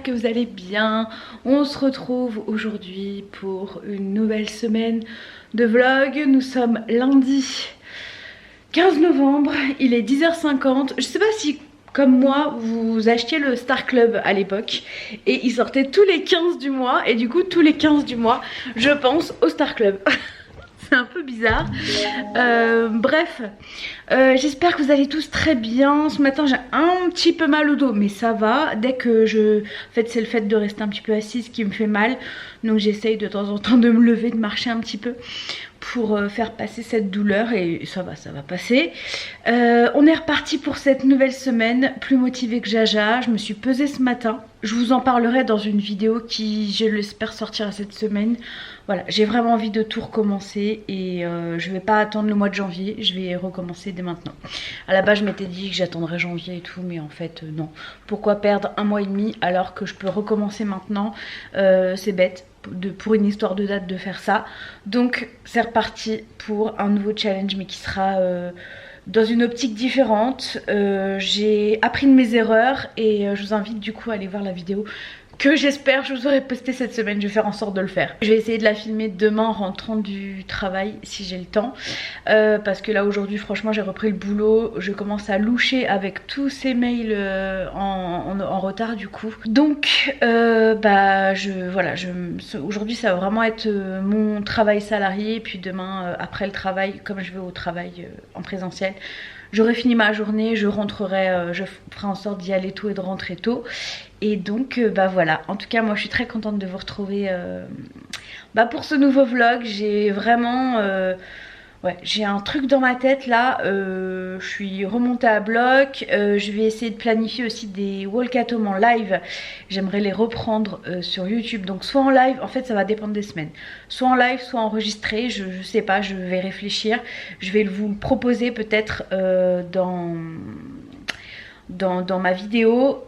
que vous allez bien. On se retrouve aujourd'hui pour une nouvelle semaine de vlog. Nous sommes lundi 15 novembre, il est 10h50. Je sais pas si comme moi vous achetiez le Star Club à l'époque et il sortait tous les 15 du mois et du coup tous les 15 du mois je pense au Star Club. C'est un peu bizarre. Bref, j'espère que vous allez tous très bien. Ce matin j'ai un petit peu mal au dos, mais ça va. Dès que en fait c'est le fait de rester un petit peu assise qui me fait mal. Donc j'essaye de temps en temps de me lever, de marcher un petit peu pour faire passer cette douleur et ça va passer. On est reparti pour cette nouvelle semaine, plus motivée que Jaja. Je me suis pesée ce matin. Je vous en parlerai dans une vidéo qui, je l'espère, sortira cette semaine. Voilà, j'ai vraiment envie de tout recommencer et je vais pas attendre le mois de janvier, je vais recommencer dès maintenant. À la base je m'étais dit que j'attendrais janvier et tout, mais en fait non. Pourquoi perdre un mois et demi alors que je peux recommencer maintenant? C'est bête. Pour une histoire de date de faire ça. Donc c'est reparti pour un nouveau challenge mais qui sera dans une optique différente. J'ai appris de mes erreurs et je vous invite du coup à aller voir la vidéo que j'espère je vous aurai posté cette semaine. Je vais faire en sorte de le faire. Je vais essayer de la filmer demain en rentrant du travail si j'ai le temps, parce que là aujourd'hui franchement j'ai repris le boulot. Je commence à loucher avec tous ces mails en retard du coup. Donc aujourd'hui ça va vraiment être mon travail salarié. Et puis demain après le travail, comme je vais au travail en présentiel, j'aurai fini ma journée, je rentrerai, je ferai en sorte d'y aller tôt et de rentrer tôt. Et donc voilà, en tout cas moi je suis très contente de vous retrouver pour ce nouveau vlog. J'ai vraiment j'ai un truc dans ma tête là. Je suis remontée à bloc. Je vais essayer de planifier aussi des walkatomes en live. J'aimerais les reprendre sur YouTube. Donc soit en live, en fait ça va dépendre des semaines. Soit en live, soit enregistré. Je sais pas, je vais réfléchir. Je vais vous le proposer peut-être dans ma vidéo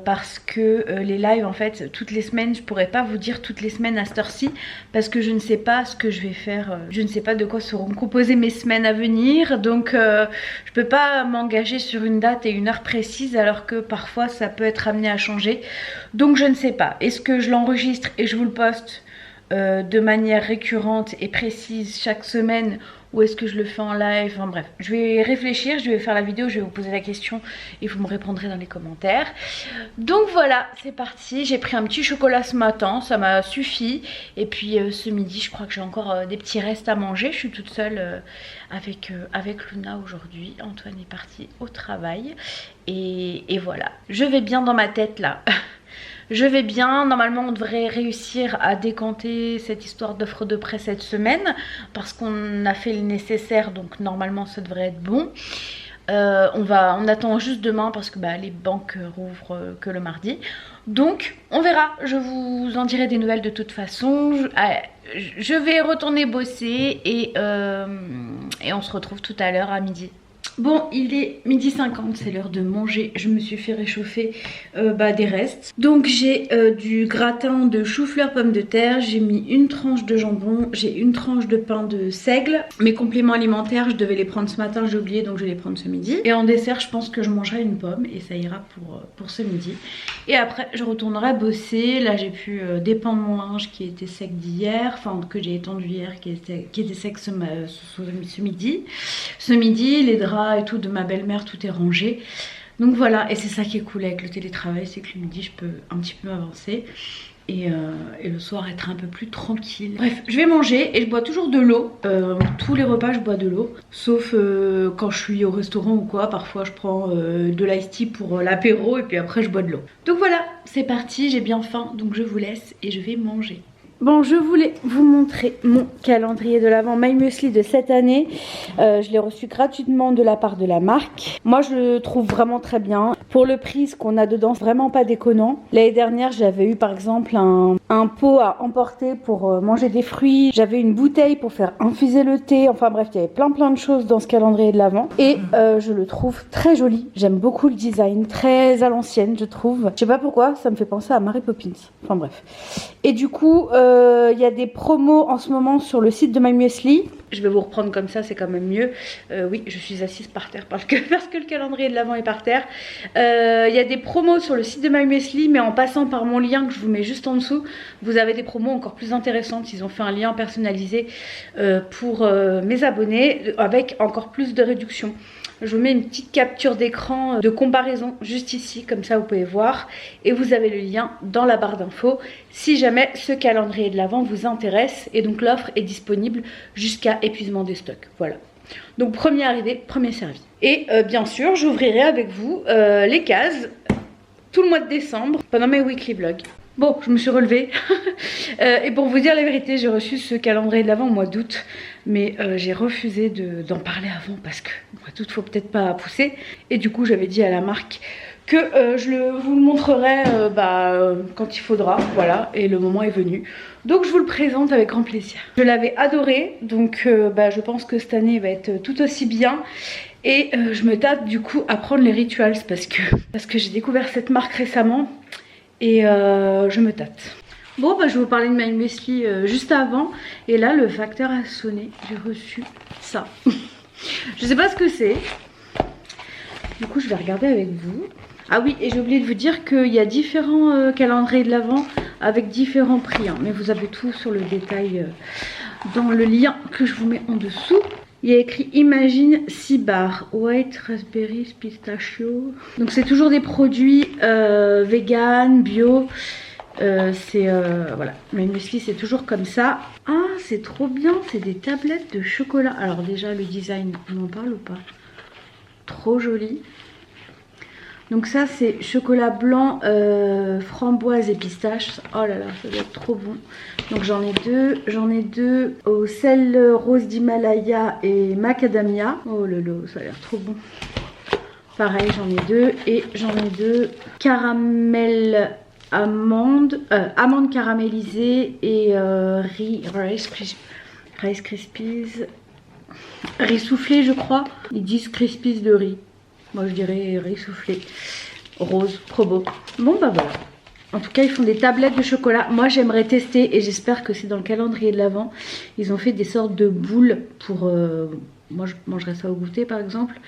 parce que les lives en fait toutes les semaines, je pourrais pas vous dire toutes les semaines à cette heure-ci parce que je ne sais pas ce que je vais faire, je ne sais pas de quoi seront composées mes semaines à venir. Donc je peux pas m'engager sur une date et une heure précise alors que parfois ça peut être amené à changer. Donc je ne sais pas, est-ce que je l'enregistre et je vous le poste de manière récurrente et précise chaque semaine, ou est-ce que je le fais en live? Enfin bref, je vais réfléchir, je vais faire la vidéo, je vais vous poser la question et vous me répondrez dans les commentaires. Donc voilà, c'est parti. J'ai pris un petit chocolat ce matin, ça m'a suffi. Et puis ce midi, je crois que j'ai encore des petits restes à manger. Je suis toute seule avec Luna aujourd'hui. Antoine est parti au travail. Et voilà, je vais bien dans ma tête là. Je vais bien, normalement on devrait réussir à décanter cette histoire d'offre de prêt cette semaine parce qu'on a fait le nécessaire, donc normalement ça devrait être bon. On attend juste demain parce que les banques rouvrent que le mardi. Donc on verra, je vous en dirai des nouvelles de toute façon. Je vais retourner bosser et on se retrouve tout à l'heure à midi. Bon, il est 12h50, c'est l'heure de manger. Je me suis fait réchauffer des restes. Donc j'ai du gratin de chou-fleur pommes de terre. J'ai mis une tranche de jambon. J'ai une tranche de pain de seigle. Mes compléments alimentaires, je devais les prendre ce matin, j'ai oublié, donc je vais les prendre ce midi. Et en dessert, je pense que je mangerai une pomme et ça ira pour ce midi. Et après, je retournerai bosser. Là, j'ai pu dépendre mon linge qui était sec d'hier. Enfin, que j'ai étendu hier, qui était sec ce midi. Ce midi, les draps et tout de ma belle-mère, tout est rangé. Donc voilà, et c'est ça qui est cool avec le télétravail, c'est que le midi je peux un petit peu m'avancer et le soir être un peu plus tranquille. Bref, je vais manger et je bois toujours de l'eau. Tous les repas je bois de l'eau, sauf quand je suis au restaurant ou quoi. Parfois je prends de l'ice tea pour l'apéro et puis après je bois de l'eau. Donc voilà, c'est parti, j'ai bien faim, donc je vous laisse et je vais manger. Bon, je voulais vous montrer mon calendrier de l'Avent My Muesli de cette année. Je l'ai reçu gratuitement de la part de la marque. Moi, je le trouve vraiment très bien. Pour le prix, ce qu'on a dedans, vraiment pas déconnant. L'année dernière, j'avais eu par exemple un pot à emporter pour manger des fruits. J'avais une bouteille pour faire infuser le thé. Enfin bref, il y avait plein de choses dans ce calendrier de l'Avent. Et je le trouve très joli. J'aime beaucoup le design, très à l'ancienne, je trouve. Je sais pas pourquoi, ça me fait penser à Mary Poppins. Enfin bref. Et du coup... il y a des promos en ce moment sur le site de My Muesli. Je vais vous reprendre comme ça, c'est quand même mieux. Oui, je suis assise par terre parce que le calendrier de l'Avent est par terre. Il y a des promos sur le site de My Muesli, mais en passant par mon lien que je vous mets juste en dessous, vous avez des promos encore plus intéressantes. Ils ont fait un lien personnalisé pour mes abonnés avec encore plus de réduction. Je vous mets une petite capture d'écran de comparaison juste ici, comme ça vous pouvez voir. Et vous avez le lien dans la barre d'infos si jamais ce calendrier de l'Avent vous intéresse. Et donc l'offre est disponible jusqu'à épuisement des stocks. Voilà. Donc premier arrivé, premier servi. Et bien sûr, j'ouvrirai avec vous les cases tout le mois de décembre pendant mes weekly vlogs. Bon, je me suis relevée et pour vous dire la vérité, j'ai reçu ce calendrier de l'Avent au mois d'août, mais j'ai refusé d'en parler avant parce que au mois d'août, faut peut-être pas pousser. Et du coup, j'avais dit à la marque que vous le montrerai quand il faudra, voilà, et le moment est venu. Donc je vous le présente avec grand plaisir. Je l'avais adoré, donc je pense que cette année va être tout aussi bien. Et je me tâte du coup à prendre les Rituals parce que j'ai découvert cette marque récemment. Et je me tâte. Bon, je vais vous parler de My Muesli juste avant. Et là, le facteur a sonné. J'ai reçu ça. Je sais pas ce que c'est. Du coup, je vais regarder avec vous. Ah oui, et j'ai oublié de vous dire qu'il y a différents calendriers de l'Avent avec différents prix. Hein. Mais vous avez tout sur le détail dans le lien que je vous mets en dessous. Il y a écrit Imagine 6 bars, white, raspberry, pistachio. Donc c'est toujours des produits vegan, bio. Voilà, My Muesli c'est toujours comme ça. Ah, c'est trop bien, c'est des tablettes de chocolat. Alors déjà le design, on en parle ou pas? Trop joli. Donc ça c'est chocolat blanc, framboise et pistache. Oh là là, ça doit être trop bon. Donc j'en ai deux au sel rose d'Himalaya et macadamia. Oh là là, ça a l'air trop bon. Pareil, j'en ai deux. Et j'en ai deux caramel amande caramélisée et Rice Krispies. Riz soufflé je crois. Ils disent Krispies de riz. Moi je dirais riz soufflé. Rose, trop beau. Bon voilà. En tout cas ils font des tablettes de chocolat. Moi j'aimerais tester et j'espère que c'est dans le calendrier de l'Avent. Ils ont fait des sortes de boules pour... moi je mangerais ça au goûter par exemple.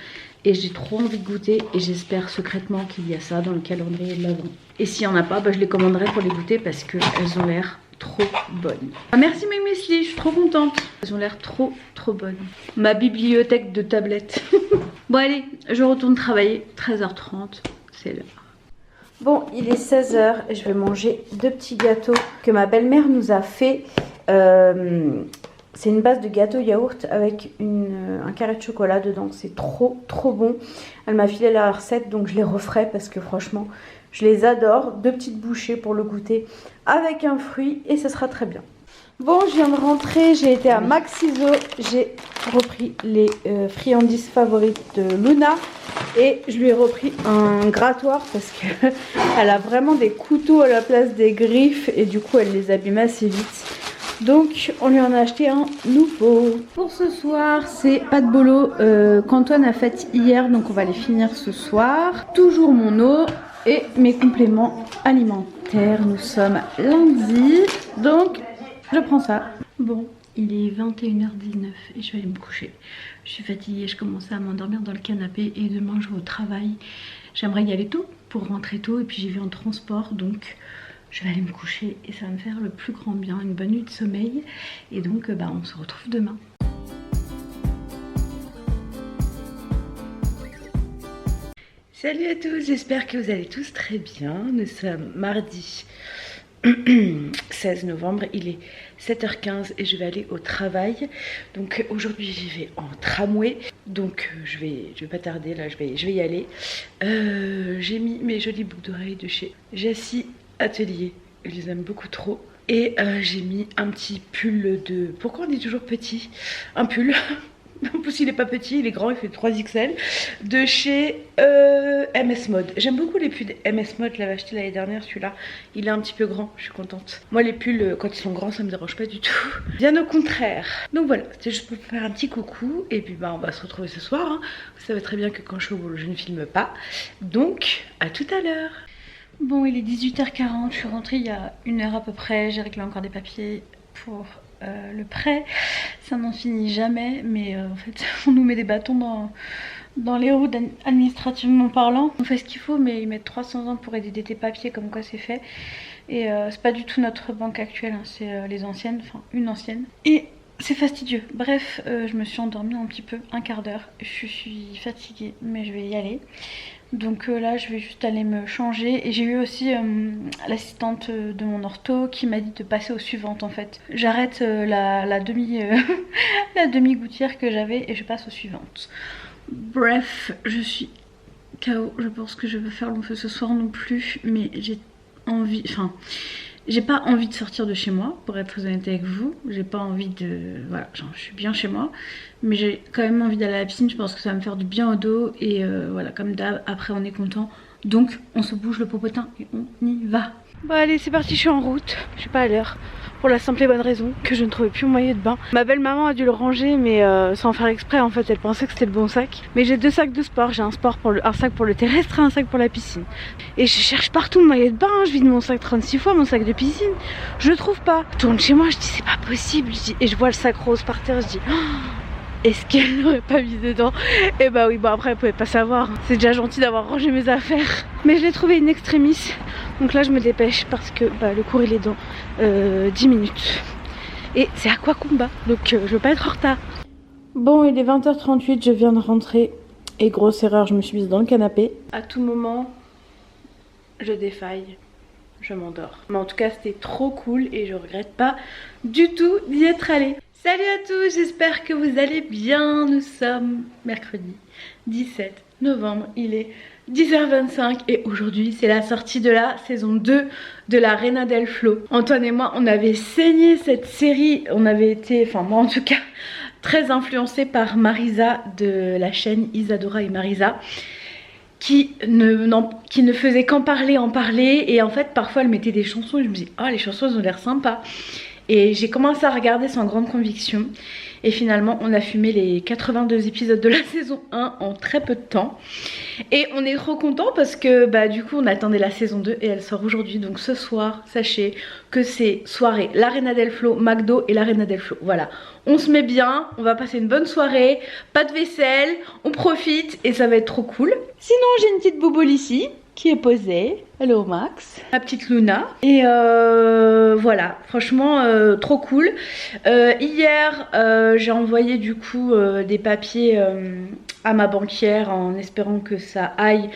Et j'ai trop envie de goûter et j'espère secrètement qu'il y a ça dans le calendrier de l'Avent. Et s'il n'y en a pas, je les commanderai pour les goûter parce qu'elles ont l'air trop bonnes. Ah, merci My Muesli, je suis trop contente. Elles ont l'air trop bonnes. Ma bibliothèque de tablettes. Bon allez, je retourne travailler. 13h30, c'est l'heure. Bon, il est 16h et je vais manger 2 petits gâteaux que ma belle-mère nous a fait. C'est une base de gâteau yaourt avec un carré de chocolat dedans. C'est trop bon. Elle m'a filé la recette donc je les referai parce que franchement je les adore. 2 petites bouchées pour le goûter avec un fruit et ce sera très bien. Bon, je viens de rentrer, j'ai été à Maxiso, j'ai repris les friandises favorites de Luna et je lui ai repris un grattoir parce qu'elle a vraiment des couteaux à la place des griffes et du coup elle les abîme assez vite. Donc on lui en a acheté un nouveau. Pour ce soir, c'est pâtes bolo qu'Antoine a faites hier, donc on va les finir ce soir. Toujours mon eau et mes compléments alimentaires. Nous sommes lundi, donc je prends ça. Bon, il est 21h19 et je vais aller me coucher. Je suis fatiguée, je commence à m'endormir dans le canapé et demain je vais au travail. J'aimerais y aller tôt pour rentrer tôt et puis j'y vais en transport, donc je vais aller me coucher et ça va me faire le plus grand bien, une bonne nuit de sommeil. Et donc on se retrouve demain. Salut à tous, j'espère que vous allez tous très bien. Nous sommes mardi 16 novembre, il est 7h15 et je vais aller au travail. Donc aujourd'hui j'y vais en tramway, donc je vais pas tarder là, je vais y aller. J'ai mis mes jolies boucles d'oreilles de chez Jessie Atelier, je les aime beaucoup trop. Et j'ai mis un petit pull de... Pourquoi on dit toujours petit? Un pull en plus il n'est pas petit, il est grand, il fait 3XL. De chez MS Mode. J'aime beaucoup les pulls MS Mode, je l'avais acheté l'année dernière celui-là. Il est un petit peu grand, je suis contente. Moi les pulls quand ils sont grands ça me dérange pas du tout. Bien au contraire. Donc voilà, c'était juste pour faire un petit coucou. Et puis on va se retrouver ce soir. Hein. Vous savez très bien que quand je suis au boulot je ne filme pas. Donc à tout à l'heure. Bon, il est 18h40, je suis rentrée il y a 1 heure à peu près, j'ai réglé encore des papiers pour le prêt. Ça n'en finit jamais, mais en fait on nous met des bâtons dans les roues administrativement parlant. On fait ce qu'il faut, mais ils mettent 300 ans pour éditer tes papiers, comme quoi c'est fait. Et c'est pas du tout notre banque actuelle, hein, c'est les anciennes, enfin une ancienne. Et c'est fastidieux. Bref, je me suis endormie un petit peu, un quart d'heure. Je suis fatiguée, mais je vais y aller. Donc là je vais juste aller me changer et j'ai eu aussi l'assistante de mon ortho qui m'a dit de passer aux suivantes en fait. J'arrête la demi la demi gouttière que j'avais et je passe aux suivantes. Bref, je suis KO, je pense que je vais faire long feu ce soir non plus, mais j'ai envie, enfin j'ai pas envie de sortir de chez moi, pour être très honnête avec vous. J'ai pas envie de... Voilà, genre, je suis bien chez moi. Mais j'ai quand même envie d'aller à la piscine, je pense que ça va me faire du bien au dos. Et voilà, comme d'hab, après on est content. Donc on se bouge le popotin et on y va. Bon allez, c'est parti, je suis en route. Je suis pas à l'heure. Pour la simple et bonne raison que je ne trouvais plus mon maillot de bain. Ma belle maman a dû le ranger, mais sans faire exprès en fait, elle pensait que c'était le bon sac. Mais j'ai 2 sacs de sport, j'ai un sac pour le terrestre et un sac pour la piscine. Et je cherche partout mon maillot de bain, je vide mon sac 36 fois, mon sac de piscine. Je le trouve pas. Je tourne chez moi, je dis c'est pas possible. Et je vois le sac rose par terre, je dis oh, est-ce qu'elle l'aurait pas mis dedans? Et bah oui, bon après elle pouvait pas savoir. C'est déjà gentil d'avoir rangé mes affaires. Mais je l'ai trouvé in extremis. Donc là je me dépêche parce que bah, le cours il est dans 10 minutes. Et c'est Aquacumba, donc je veux pas être en retard. Bon, il est 20h38, je viens de rentrer. Et grosse erreur, je me suis mise dans le canapé. À tout moment, je défaille, je m'endors. Mais en tout cas c'était trop cool et je regrette pas du tout d'y être allée. Salut à tous, j'espère que vous allez bien. Nous sommes mercredi 17 novembre, il est 10h25 et aujourd'hui c'est la sortie de la saison 2 de la Reina del Flow. Antoine et moi on avait saigné cette série, on avait été, enfin moi en tout cas, très influencée par Marisa de la chaîne Isadora et Marisa. Qui ne faisait qu'en parler et en fait parfois elle mettait des chansons et je me dis oh les chansons elles ont l'air sympas. Et j'ai commencé à regarder sans grande conviction. Et finalement, on a fumé les 82 épisodes de la saison 1 en très peu de temps. Et on est trop content parce que bah, du coup, on attendait la saison 2 et elle sort aujourd'hui. Donc ce soir, sachez que c'est soirée la Reina del Flow, McDo et la Reina del Flow. Voilà, on se met bien, on va passer une bonne soirée, pas de vaisselle, on profite et ça va être trop cool. Sinon, j'ai une petite bouboule ici qui est posée. Hello Max, ma petite Luna. Et voilà, franchement trop cool. Hier j'ai envoyé du coup des papiers à ma banquière en espérant que ça aille.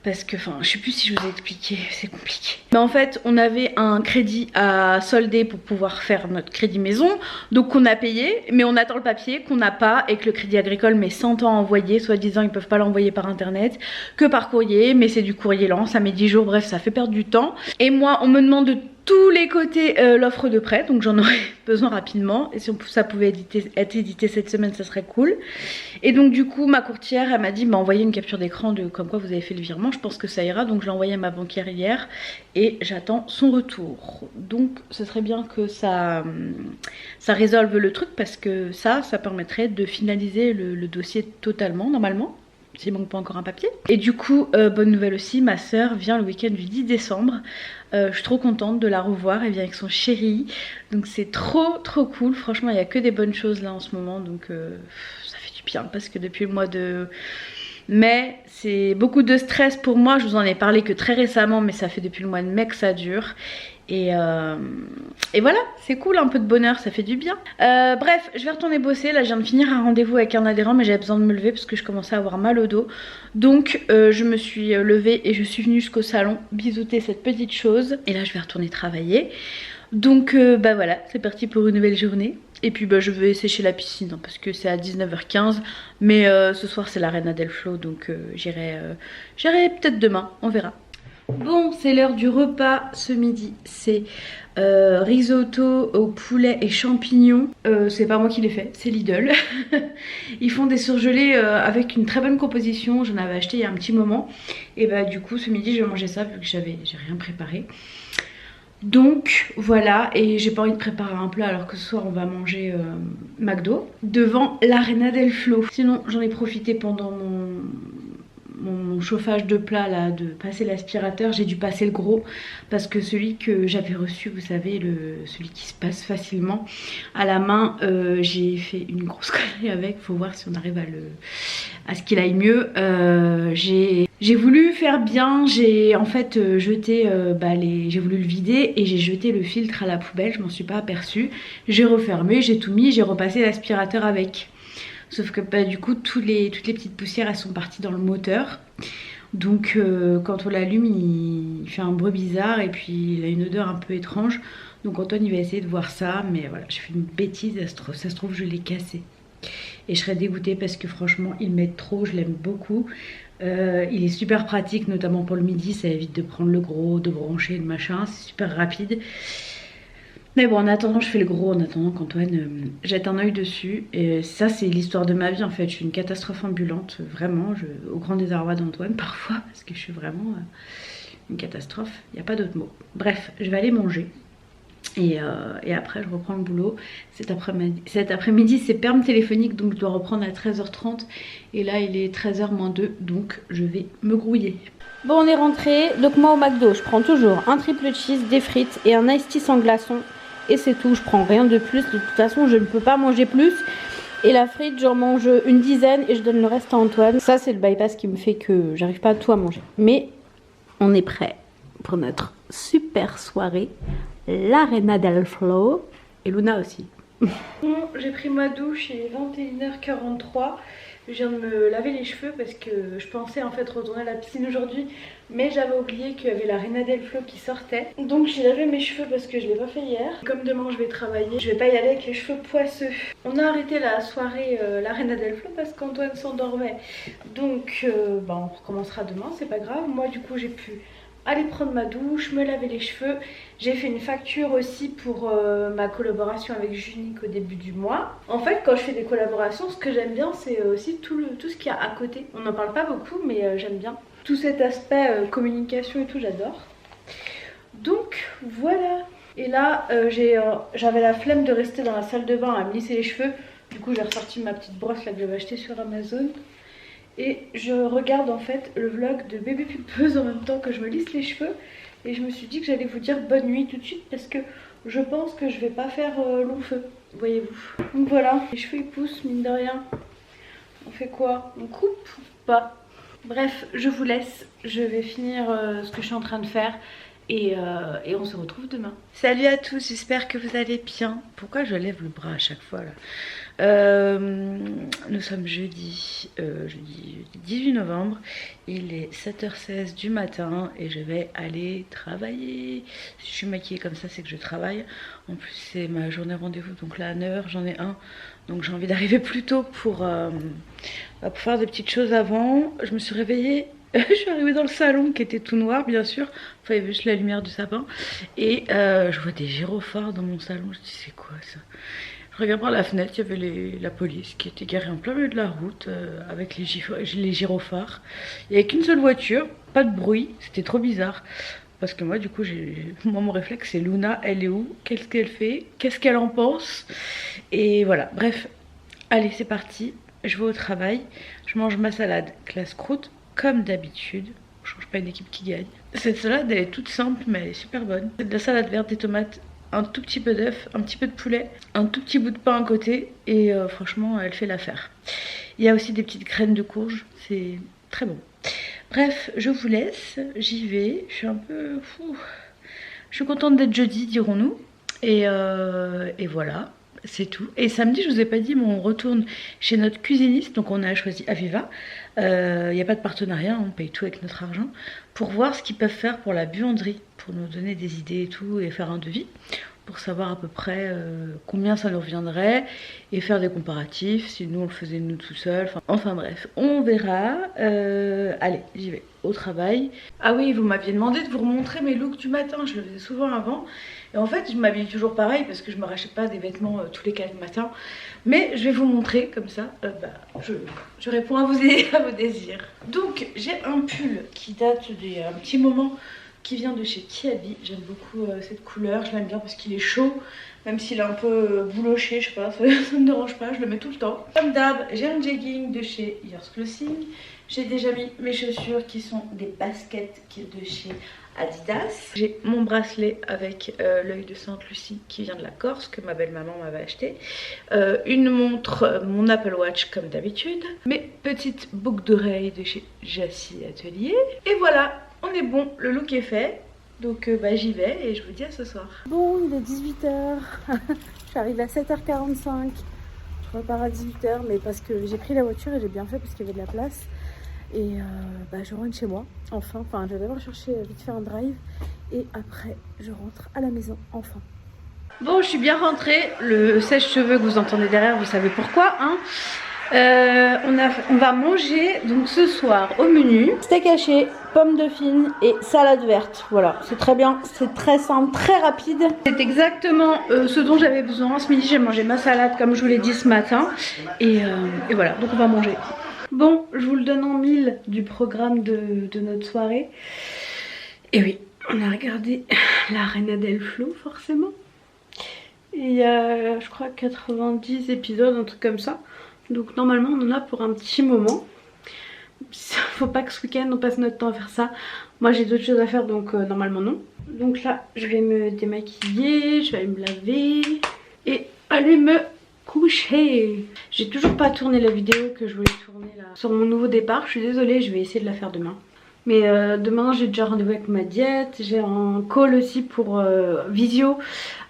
Parce que, enfin, je sais plus si je vous ai expliqué, c'est compliqué. Mais en fait, on avait un crédit à solder pour pouvoir faire notre crédit maison. Donc on a payé, mais on attend le papier qu'on n'a pas et que le crédit agricole met 100 ans à envoyer. Soi-disant, ils peuvent pas l'envoyer par internet, que par courrier. Mais c'est du courrier lent, ça met 10 jours, bref, ça fait perdre du temps. Et moi, on me demande de tous les côtés l'offre de prêt, donc j'en aurais besoin rapidement. Et si ça pouvait être édité cette semaine, ça serait cool. Et donc du coup, ma courtière, elle m'a dit, bah, envoyez une capture d'écran de comme quoi vous avez fait le virement. Je pense que ça ira, donc je l'ai envoyé à ma banquière hier et j'attends son retour. Donc ce serait bien que ça résolve le truc parce que ça permettrait de finaliser le dossier totalement, normalement. S'il manque pas encore un papier. Et du coup, bonne nouvelle aussi, ma soeur vient le week-end du 10 décembre. Je suis trop contente de la revoir, elle vient avec son chéri. Donc c'est trop cool, franchement il n'y a que des bonnes choses là en ce moment. Donc ça fait du bien parce que depuis le mois de mai, c'est beaucoup de stress pour moi. Je vous en ai parlé que très récemment, mais ça fait depuis le mois de mai que ça dure. Et voilà, c'est cool, un peu de bonheur, ça fait du bien. Bref, je vais retourner bosser. Là, je viens de finir un rendez-vous avec un adhérent, mais j'avais besoin de me lever parce que je commençais à avoir mal au dos. Donc, je me suis levée et je suis venue jusqu'au salon bisouter cette petite chose. Et là, je vais retourner travailler. Donc, bah voilà, c'est parti pour une nouvelle journée. Et puis, bah, je vais sécher la piscine hein, parce que c'est à 19h15. Mais ce soir, c'est la Reina del Flow, donc j'irai peut-être demain, on verra. Bon, c'est l'heure du repas ce midi. C'est risotto au poulet et champignons. C'est pas moi qui l'ai fait, c'est Lidl. Ils font des surgelés avec une très bonne composition. J'en avais acheté il y a un petit moment. Et bah du coup ce midi je vais manger ça vu que j'ai rien préparé. Donc voilà, et j'ai pas envie de préparer un plat alors que ce soir on va manger McDo devant la Reina del Flow. Sinon j'en ai profité pendant mon chauffage de plat là, de passer l'aspirateur, j'ai dû passer le gros parce que celui que j'avais reçu, vous savez, celui qui se passe facilement à la main, j'ai fait une grosse connerie avec. Faut voir si on arrive à ce qu'il aille mieux. J'ai voulu faire bien, j'ai en fait jeté j'ai voulu le vider et j'ai jeté le filtre à la poubelle, je m'en suis pas aperçue. J'ai refermé, j'ai tout mis, j'ai repassé l'aspirateur avec. Sauf que du coup toutes les petites poussières elles sont parties dans le moteur. Donc quand on l'allume il fait un bruit bizarre et puis il a une odeur un peu étrange. Donc Antoine il va essayer de voir ça, mais voilà, j'ai fait une bêtise, ça se trouve je l'ai cassé. Et je serais dégoûtée parce que franchement il m'aide trop, je l'aime beaucoup. Il est super pratique, notamment pour le midi, ça évite de prendre le gros, de brancher le machin, c'est super rapide. Mais bon, en attendant, je fais le gros, en attendant qu'Antoine jette un œil dessus. Et ça, c'est l'histoire de ma vie en fait. Je suis une catastrophe ambulante, vraiment, au grand désarroi d'Antoine parfois, parce que je suis vraiment une catastrophe, il n'y a pas d'autre mot. Bref, je vais aller manger. Et après je reprends le boulot. Cet après-midi c'est perme téléphonique, donc je dois reprendre à 13h30 et là il est 13h moins 2, donc je vais me grouiller. Bon, on est rentré. Donc moi au McDo je prends toujours un triple cheese, des frites et un iced tea sans glaçon et c'est tout, je prends rien de plus. De toute façon je ne peux pas manger plus. Et la frite j'en mange une dizaine et je donne le reste à Antoine. Ça c'est le bypass qui me fait que j'arrive pas à tout à manger. Mais on est prêt pour notre super soirée, l'Arena del Flow, et Luna aussi. Bon, j'ai pris ma douche, il est 21h43. Je viens de me laver les cheveux parce que je pensais en fait retourner à la piscine aujourd'hui, mais j'avais oublié qu'il y avait l'Arena del Flow qui sortait. Donc j'ai lavé mes cheveux parce que je l'ai pas fait hier. Comme demain je vais travailler, je vais pas y aller avec les cheveux poisseux. On a arrêté la soirée l'Arena del Flow parce qu'Antoine s'endormait. Donc on recommencera demain, c'est pas grave. Moi du coup j'ai pu aller prendre ma douche, me laver les cheveux. J'ai fait une facture aussi pour ma collaboration avec Junique au début du mois. En fait quand je fais des collaborations, ce que j'aime bien c'est aussi tout ce qu'il y a à côté. On n'en parle pas beaucoup mais j'aime bien. Tout cet aspect communication et tout, j'adore. Donc voilà. Et là j'avais la flemme de rester dans la salle de bain à me lisser les cheveux. Du coup j'ai ressorti ma petite brosse là que j'avais achetée sur Amazon. Et je regarde en fait le vlog de bébé pulpeuse en même temps que je me lisse les cheveux. Et je me suis dit que j'allais vous dire bonne nuit tout de suite parce que je pense que je vais pas faire long feu, voyez-vous. Donc voilà, les cheveux ils poussent mine de rien. On fait quoi? On coupe ou pas? Bref, je vous laisse, je vais finir ce que je suis en train de faire. Et on se retrouve demain. Salut à tous, j'espère que vous allez bien. Pourquoi je lève le bras à chaque fois là? Nous sommes jeudi 18 novembre, il est 7h16 du matin et je vais aller travailler. Si je suis maquillée comme ça c'est que je travaille. En plus c'est ma journée rendez-vous, donc là à 9h j'en ai un. Donc j'ai envie d'arriver plus tôt pour faire des petites choses avant. Je me suis réveillée. Je suis arrivée dans le salon qui était tout noir bien sûr, enfin il y avait juste la lumière du sapin et je vois des gyrophares dans mon salon. Je dis c'est quoi ça? Je regarde par la fenêtre, il y avait la police qui était garée en plein milieu de la route avec les gyrophares. Il n'y avait qu'une seule voiture, pas de bruit, c'était trop bizarre. Parce que moi du coup, mon réflexe c'est Luna, elle est où? Qu'est-ce qu'elle fait? Qu'est-ce qu'elle en pense? Et voilà, bref, allez c'est parti, je vais au travail, je mange ma salade classe croûte. Comme d'habitude, on change pas une équipe qui gagne. Cette salade elle est toute simple mais elle est super bonne. C'est de la salade verte, des tomates, un tout petit peu d'œuf, un petit peu de poulet, un tout petit bout de pain à côté et franchement elle fait l'affaire. Il y a aussi des petites graines de courge, c'est très bon. Bref, je vous laisse, j'y vais, je suis un peu fou. Je suis contente d'être jeudi dirons-nous et voilà. C'est tout. Et samedi, je vous ai pas dit, mais on retourne chez notre cuisiniste. Donc on a choisi Aviva. Il n'y a pas de partenariat, on paye tout avec notre argent. Pour voir ce qu'ils peuvent faire pour la buanderie. Pour nous donner des idées et tout. Et faire un devis. Pour savoir à peu près combien ça nous reviendrait. Et faire des comparatifs. Si nous on le faisait nous tout seuls. Enfin bref, on verra. Allez, j'y vais. Au travail. Ah oui, vous m'aviez demandé de vous remontrer mes looks du matin. Je le faisais souvent avant. Et en fait je m'habille toujours pareil parce que je me rachète pas des vêtements tous les 4 matins. Mais je vais vous montrer comme ça, je réponds à vos désirs. Donc j'ai un pull qui date d'un petit moment qui vient de chez Kiabi. J'aime beaucoup cette couleur, je l'aime bien parce qu'il est chaud. Même s'il est un peu bouloché, je sais pas, ça me dérange pas, je le mets tout le temps. Comme d'hab, j'ai un jegging de chez Yours Clothing. J'ai déjà mis mes chaussures qui sont des baskets de chez Adidas. J'ai mon bracelet avec l'œil de Sainte Lucie qui vient de la Corse, que ma belle-maman m'avait acheté. Une montre, mon Apple Watch comme d'habitude. Mes petites boucles d'oreilles de chez Jassy Atelier. Et voilà, on est bon, le look est fait. Donc j'y vais et je vous dis à ce soir. Bon, il est 18h. Je suis arrivée à 7h45. Je repars à 18h, mais parce que j'ai pris la voiture et j'ai bien fait parce qu'il y avait de la place. Et je rentre chez moi, enfin. Je vais d'abord chercher vite fait un drive. Et après, je rentre à la maison, enfin. Bon, je suis bien rentrée. Le sèche-cheveux que vous entendez derrière, vous savez pourquoi, hein. On va manger donc ce soir au menu steak haché, pommes dauphines et salade verte. Voilà, c'est très bien, c'est très simple, très rapide. C'est exactement ce dont j'avais besoin. Ce midi j'ai mangé ma salade comme je vous l'ai dit ce matin. Et voilà, donc on va manger. Bon, je vous le donne en mille du programme de notre soirée. Et oui, on a regardé la Reina del Flow forcément. Il y a je crois 90 épisodes, un truc comme ça. Donc normalement on en a pour un petit moment. Faut pas que ce week-end on passe notre temps à faire ça. Moi j'ai d'autres choses à faire donc normalement non. Donc là je vais me démaquiller, je vais aller me laver et aller me coucher. J'ai toujours pas tourné la vidéo que je voulais tourner là sur mon nouveau départ. Je suis désolée, je vais essayer de la faire demain. Mais demain j'ai déjà rendez-vous avec ma diète. J'ai un call aussi pour visio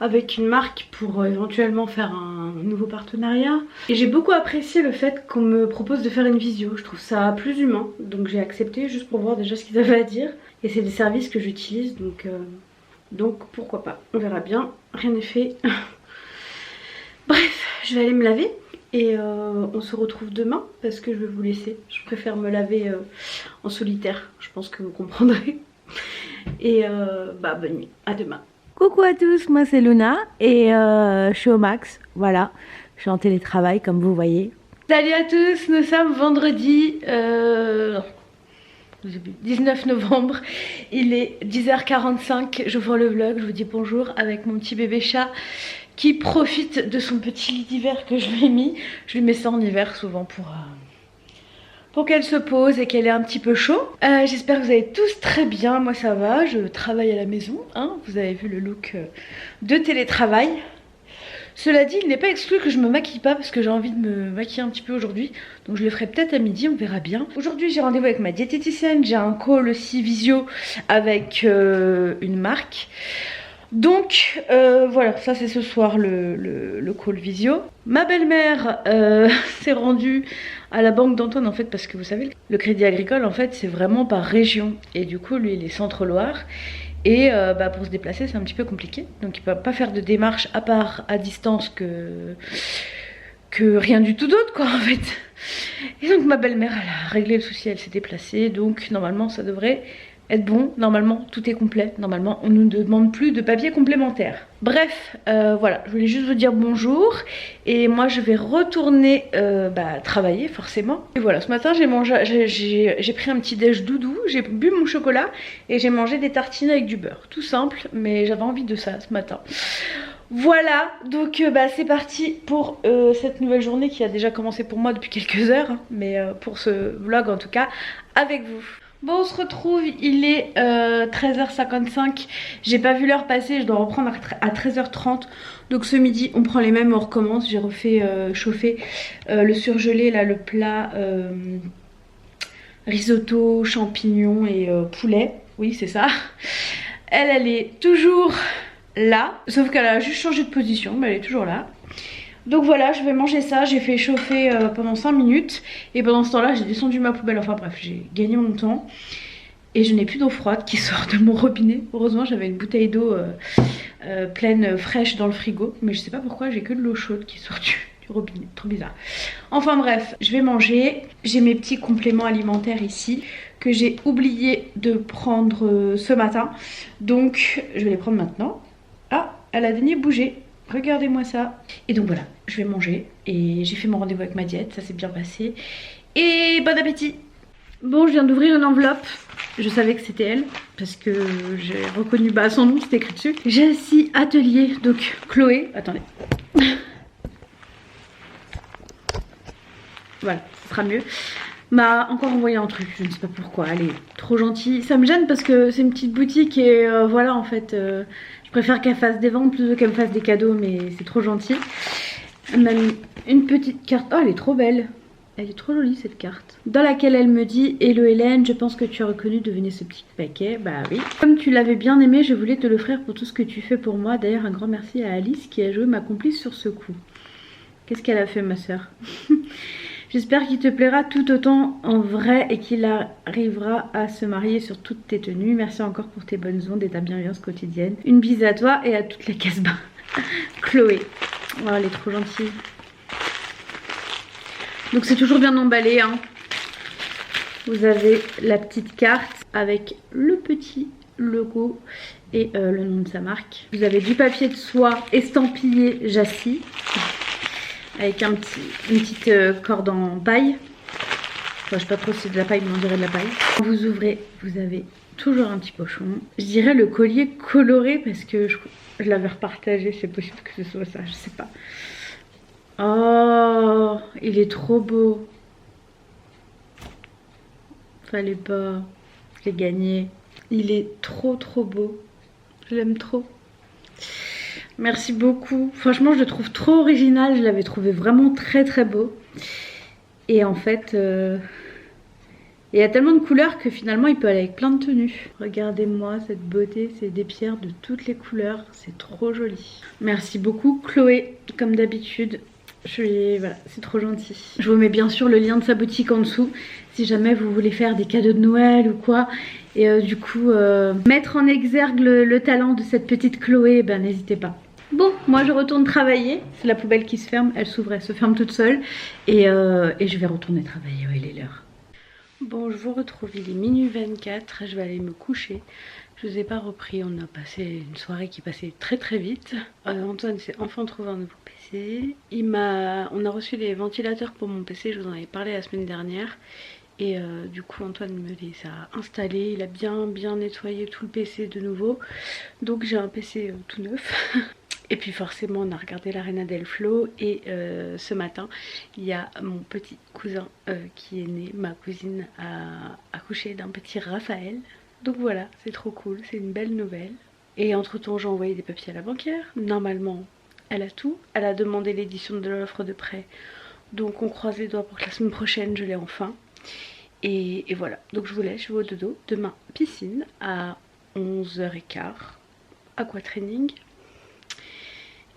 avec une marque pour éventuellement faire un nouveau partenariat. Et j'ai beaucoup apprécié le fait qu'on me propose de faire une visio. Je trouve ça plus humain. Donc j'ai accepté juste pour voir déjà ce qu'ils avaient à dire. Et c'est des services que j'utilise donc pourquoi pas. On verra bien. Rien n'est fait. Bref, je vais aller me laver. Et on se retrouve demain parce que je vais vous laisser. Je préfère me laver en solitaire. Je pense que vous comprendrez. Et bonne nuit. À demain. Coucou à tous, moi c'est Luna et je suis au max. Voilà, je suis en télétravail comme vous voyez. Salut à tous, nous sommes vendredi 19 novembre. Il est 10h45. J'ouvre le vlog, je vous dis bonjour avec mon petit bébé chat qui profite de son petit lit d'hiver que je lui ai mis. Je lui mets ça en hiver souvent pour qu'elle se pose et qu'elle ait un petit peu chaud. J'espère que vous allez tous très bien. Moi ça va, je travaille à la maison, hein. Vous avez vu le look de télétravail. Cela dit, il n'est pas exclu que je me maquille pas parce que j'ai envie de me maquiller un petit peu aujourd'hui. Donc je le ferai peut-être à midi, on verra bien. Aujourd'hui j'ai rendez-vous avec ma diététicienne. J'ai un call aussi visio avec une marque. Donc voilà, ça c'est ce soir le call visio. Ma belle-mère s'est rendue à la banque d'Antoine en fait parce que vous savez le crédit agricole en fait c'est vraiment par région. Et du coup lui il est Centre-Loire. Et pour se déplacer c'est un petit peu compliqué. Donc il ne peut pas faire de démarche à part à distance que rien du tout d'autre quoi en fait. Et donc ma belle-mère elle a réglé le souci, elle s'est déplacée. Donc normalement ça devrait être bon, normalement tout est complet, normalement on ne nous demande plus de papier complémentaire. Bref, voilà, je voulais juste vous dire bonjour et moi je vais retourner travailler forcément. Et voilà, ce matin j'ai pris un petit déj doudou, j'ai bu mon chocolat et j'ai mangé des tartines avec du beurre, tout simple, mais j'avais envie de ça ce matin. Voilà, donc c'est parti pour cette nouvelle journée qui a déjà commencé pour moi depuis quelques heures, hein, mais pour ce vlog en tout cas avec vous. Bon, on se retrouve, il est 13h55, j'ai pas vu l'heure passer, je dois reprendre à 13h30. Donc ce midi on prend les mêmes, on recommence. J'ai refait chauffer le surgelé, là le plat risotto, champignons et poulet, oui c'est ça. Elle est toujours là, sauf qu'elle a juste changé de position, mais elle est toujours là. Donc voilà, je vais manger ça, j'ai fait chauffer pendant 5 minutes et pendant ce temps là j'ai descendu ma poubelle, enfin bref j'ai gagné mon temps. Et je n'ai plus d'eau froide qui sort de mon robinet. Heureusement j'avais une bouteille d'eau pleine fraîche dans le frigo, mais je sais pas pourquoi j'ai que de l'eau chaude qui sort du robinet, trop bizarre. Enfin bref, je vais manger, j'ai mes petits compléments alimentaires ici que j'ai oublié de prendre ce matin. Donc je vais les prendre maintenant. Ah, elle a daigné bouger. Regardez-moi ça. Et donc voilà, je vais manger. Et j'ai fait mon rendez-vous avec ma diète, ça s'est bien passé. Et bon appétit. Bon, je viens d'ouvrir une enveloppe. Je savais que c'était elle parce que j'ai reconnu son nom, c'était écrit dessus. Jessie Atelier, donc Chloé. Attendez. Voilà, ce sera mieux. M'a encore envoyé un truc, je ne sais pas pourquoi. Elle est trop gentille. Ça me gêne parce que c'est une petite boutique et voilà, en fait, je préfère qu'elle fasse des ventes plutôt qu'elle me fasse des cadeaux, mais c'est trop gentil. Elle m'a mis une petite carte. Oh, elle est trop belle. Elle est trop jolie cette carte. Dans laquelle elle me dit: Hello Hélène, je pense que tu as reconnu, devinez ce petit paquet. Bah oui. Comme tu l'avais bien aimé, je voulais te l'offrir pour tout ce que tu fais pour moi. D'ailleurs, un grand merci à Alice qui a joué ma complice sur ce coup. Qu'est-ce qu'elle a fait, ma soeur? J'espère qu'il te plaira tout autant en vrai et qu'il arrivera à se marier sur toutes tes tenues. Merci encore pour tes bonnes ondes et ta bienveillance quotidienne. Une bise à toi et à toute la Casbah. Chloé. Oh, elle est trop gentille. Donc c'est toujours bien emballé, hein. Vous avez la petite carte avec le petit logo et le nom de sa marque. Vous avez du papier de soie estampillé Jessie avec une petite corde en paille. Enfin, je sais pas trop si c'est de la paille, mais on dirait de la paille. Quand vous ouvrez, vous avez toujours un petit pochon. Je dirais le collier coloré parce que je l'avais repartagé. C'est possible que ce soit ça, je sais pas. Oh, il est trop beau. Fallait pas. J'ai gagné. Il est trop beau. Je l'aime trop. Merci beaucoup. Franchement, je le trouve trop original. Je l'avais trouvé vraiment très beau. Et en fait, il y a tellement de couleurs que finalement, il peut aller avec plein de tenues. Regardez-moi cette beauté. C'est des pierres de toutes les couleurs. C'est trop joli. Merci beaucoup, Chloé. Comme d'habitude. Voilà, c'est trop gentil. Je vous mets bien sûr le lien de sa boutique en dessous si jamais vous voulez faire des cadeaux de Noël ou quoi. Et du coup, mettre en exergue le talent de cette petite Chloé, ben n'hésitez pas. Bon, moi je retourne travailler. C'est la poubelle qui se ferme, elle s'ouvre, elle se ferme toute seule. Et je vais retourner travailler, ouais, il est l'heure. Bon, je vous retrouve, il est minuit 24, je vais aller me coucher. Je vous ai pas repris, on a passé une soirée qui passait très vite. Antoine s'est enfin trouvé un nouveau PC. On a reçu les ventilateurs pour mon PC, je vous en avais parlé la semaine dernière. Et du coup Antoine me les a installés, il a bien nettoyé tout le PC de nouveau. Donc j'ai un PC tout neuf. Et puis forcément on a regardé l'Arena del Flow et ce matin il y a mon petit cousin qui est né, ma cousine a accouché d'un petit Raphaël. Donc voilà, c'est trop cool, c'est une belle nouvelle. Et entre temps j'ai envoyé des papiers à la banquière, normalement elle a tout. Elle a demandé l'édition de l'offre de prêt, donc on croise les doigts pour que la semaine prochaine je l'ai enfin. Et voilà, donc je vous laisse, je vais au dodo. Demain piscine à 11h15, aquatraining.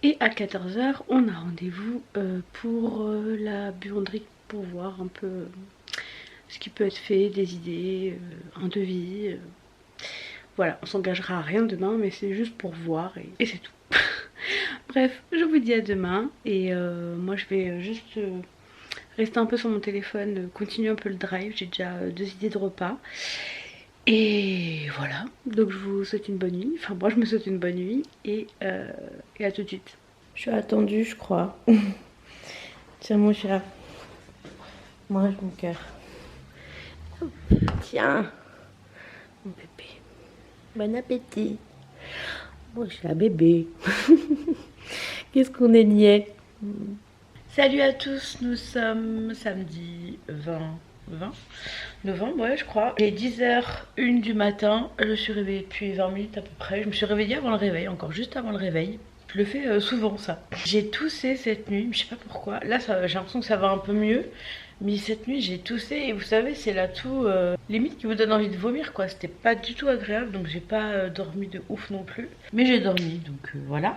Et à 14h, on a rendez-vous pour la buanderie pour voir un peu ce qui peut être fait, des idées, un devis. Voilà, on s'engagera à rien demain, mais c'est juste pour voir et c'est tout. Bref, je vous dis à demain et moi je vais juste rester un peu sur mon téléphone, continuer un peu le drive. J'ai déjà 2 idées de repas. Et voilà, donc je vous souhaite une bonne nuit, enfin moi je me souhaite une bonne nuit et à tout de suite. Je suis attendue je crois. Tiens mon chat, mange mon cœur. Tiens, mon bébé, bon appétit. Mon chat bébé. Qu'est-ce qu'on est niais. Salut à tous, nous sommes samedi 20 novembre, ouais je crois. Il est 10h01 du matin, je suis réveillée depuis 20 minutes à peu près. Je me suis réveillée avant le réveil, encore juste avant le réveil. Je le fais souvent ça. J'ai toussé cette nuit, je sais pas pourquoi. Là j'ai l'impression que ça va un peu mieux. Mais cette nuit j'ai toussé et vous savez c'est la toux limite qui vous donne envie de vomir quoi. C'était pas du tout agréable donc j'ai pas dormi de ouf non plus. Mais j'ai dormi donc voilà.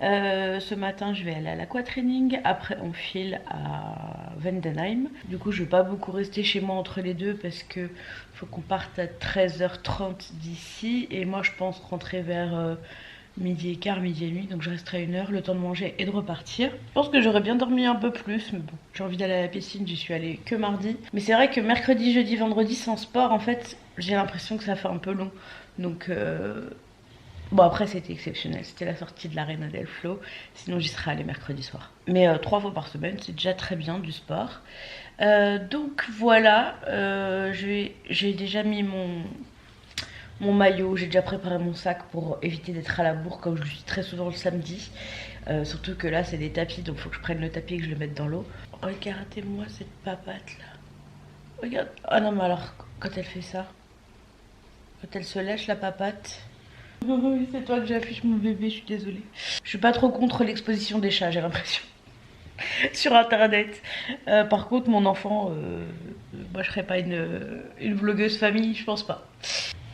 Ce matin je vais aller à l'aquatraining. Après on file à Vendenheim. Du coup je vais pas beaucoup rester chez moi entre les deux parce que faut qu'on parte à 13h30 d'ici. Et moi je pense rentrer vers... midi et quart, midi et demi, donc je resterai 1 heure, le temps de manger et de repartir. Je pense que j'aurais bien dormi un peu plus, mais bon, j'ai envie d'aller à la piscine, j'y suis allée que mardi. Mais c'est vrai que mercredi, jeudi, vendredi sans sport, en fait, j'ai l'impression que ça fait un peu long. Donc Bon après c'était exceptionnel, c'était la sortie de l'Arena del Flow, sinon j'y serais allée mercredi soir. Mais 3 fois par semaine c'est déjà très bien du sport. Donc voilà, j'ai déjà mis mon maillot, j'ai déjà préparé mon sac pour éviter d'être à la bourre comme je le suis très souvent le samedi. Surtout que là c'est des tapis donc il faut que je prenne le tapis et que je le mette dans l'eau. Regardez-moi cette papate là. Regarde. Ah non mais alors quand elle fait ça, quand elle se lèche la papate. Oui, c'est toi que j'affiche mon bébé, je suis désolée. Je suis pas trop contre l'exposition des chats, j'ai l'impression. Sur internet. Par contre, mon enfant, moi je serais pas une vlogueuse famille, je pense pas.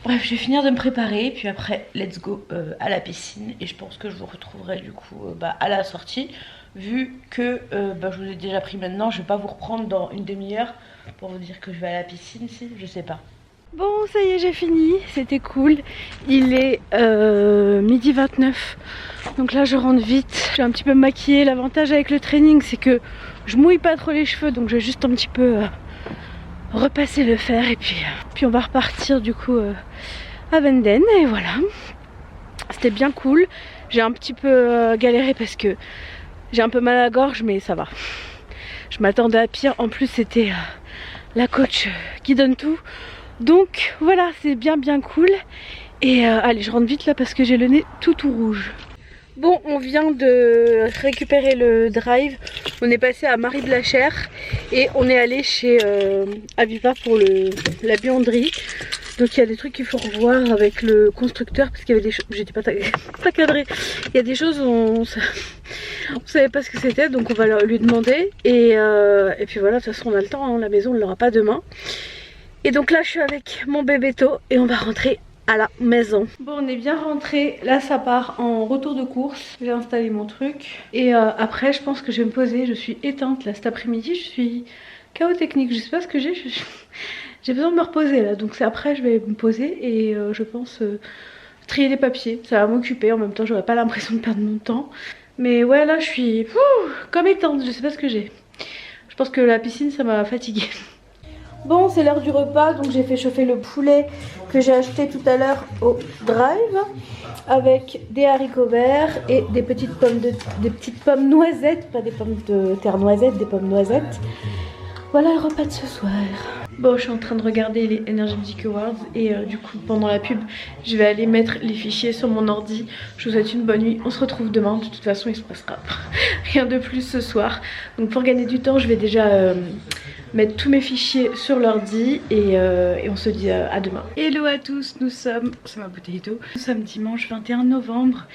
Bref, je vais finir de me préparer, puis après, let's go à la piscine. Et je pense que je vous retrouverai du coup à la sortie. Vu que je vous ai déjà pris maintenant, je vais pas vous reprendre dans une demi-heure pour vous dire que je vais à la piscine, si, je sais pas. Bon, ça y est, j'ai fini, c'était cool. Il est midi 29, donc là je rentre vite. Je suis un petit peu maquillée. L'avantage avec le training, c'est que je mouille pas trop les cheveux, donc je vais juste un petit peu repasser le fer et puis on va repartir du coup à Venden. Et voilà, c'était bien cool. J'ai un petit peu galéré parce que j'ai un peu mal à la gorge, mais ça va. Je m'attendais à pire. En plus, c'était la coach qui donne tout. Donc voilà, c'est bien cool. Et allez, je rentre vite là parce que j'ai le nez tout rouge. Bon, on vient de récupérer le drive. On est passé à Marie Blachère et on est allé chez Aviva pour la buanderie. Donc il y a des trucs qu'il faut revoir avec le constructeur parce qu'il y avait des choses. J'étais pas cadrée. Il y a des choses on savait pas ce que c'était, donc on va lui demander. Et puis voilà, de toute façon on a le temps, hein, la maison on ne l'aura pas demain. Et donc là je suis avec mon bébéto et on va rentrer à la maison. Bon, on est bien rentré. Là ça part en retour de course. J'ai installé mon truc et après je pense que je vais me poser. Je suis éteinte là cet après-midi, je suis chaos technique, je sais pas ce que j'ai. J'ai besoin de me reposer là, donc c'est après je vais me poser et je pense trier les papiers. Ça va m'occuper, en même temps j'aurai pas l'impression de perdre mon temps. Mais ouais, là je suis comme éteinte, je sais pas ce que j'ai. Je pense que la piscine ça m'a fatiguée. Bon, c'est l'heure du repas, donc j'ai fait chauffer le poulet que j'ai acheté tout à l'heure au drive avec des haricots verts et des petites pommes noisettes, pas des pommes de terre noisettes, des pommes noisettes. Voilà le repas de ce soir. Bon, je suis en train de regarder les Energy Music Awards et du coup pendant la pub je vais aller mettre les fichiers sur mon ordi. Je vous souhaite une bonne nuit, on se retrouve demain. De toute façon il se passera rien de plus ce soir. Donc pour gagner du temps je vais déjà mettre tous mes fichiers sur l'ordi et on se dit à demain. Hello à tous, nous sommes, c'est ma bouteille d'eau, nous sommes dimanche 21 novembre,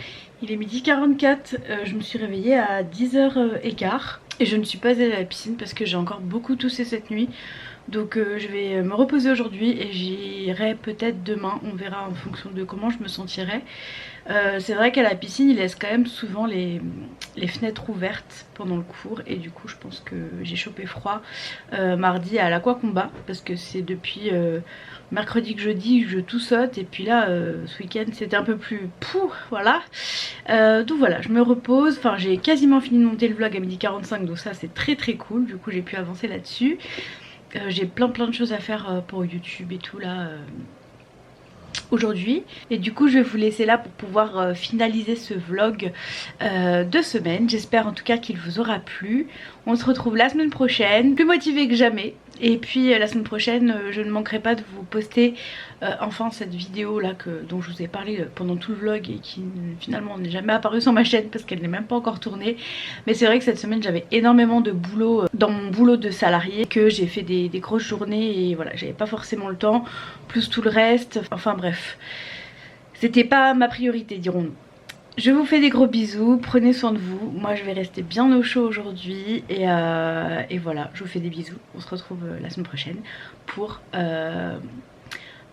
il est midi 44, je me suis réveillée à 10h15 et je ne suis pas allée à la piscine parce que j'ai encore beaucoup toussé cette nuit. Donc je vais me reposer aujourd'hui et j'irai peut-être demain, on verra en fonction de comment je me sentirai. C'est vrai qu'à la piscine ils laissent quand même souvent les fenêtres ouvertes pendant le cours et du coup je pense que j'ai chopé froid mardi à l'Aquacombat parce que c'est depuis mercredi que jeudi je tout saute et puis là ce week-end c'était un peu plus pou, voilà. Donc voilà, je me repose, enfin j'ai quasiment fini de monter le vlog à 12h45 donc ça c'est très cool, du coup j'ai pu avancer là-dessus. J'ai plein de choses à faire pour YouTube et tout là aujourd'hui et du coup je vais vous laisser là pour pouvoir finaliser ce vlog de semaine. J'espère en tout cas qu'il vous aura plu. On se retrouve la semaine prochaine, plus motivée que jamais. Et puis la semaine prochaine je ne manquerai pas de vous poster enfin cette vidéo là dont je vous ai parlé pendant tout le vlog et qui finalement n'est jamais apparue sur ma chaîne parce qu'elle n'est même pas encore tournée. Mais c'est vrai que cette semaine j'avais énormément de boulot dans mon boulot de salarié, que j'ai fait des grosses journées et voilà, j'avais pas forcément le temps, plus tout le reste, enfin bref. C'était pas ma priorité dirons-nous. Je vous fais des gros bisous, prenez soin de vous. Moi je vais rester bien au chaud aujourd'hui et voilà, je vous fais des bisous. On se retrouve la semaine prochaine pour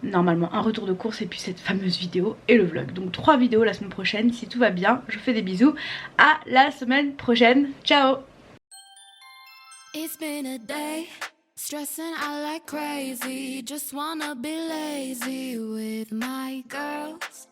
normalement un retour de course et puis cette fameuse vidéo et le vlog. Donc 3 vidéos la semaine prochaine si tout va bien. Je vous fais des bisous, à la semaine prochaine, ciao. It's been a day, stressing out like crazy, just wanna be lazy with my girls.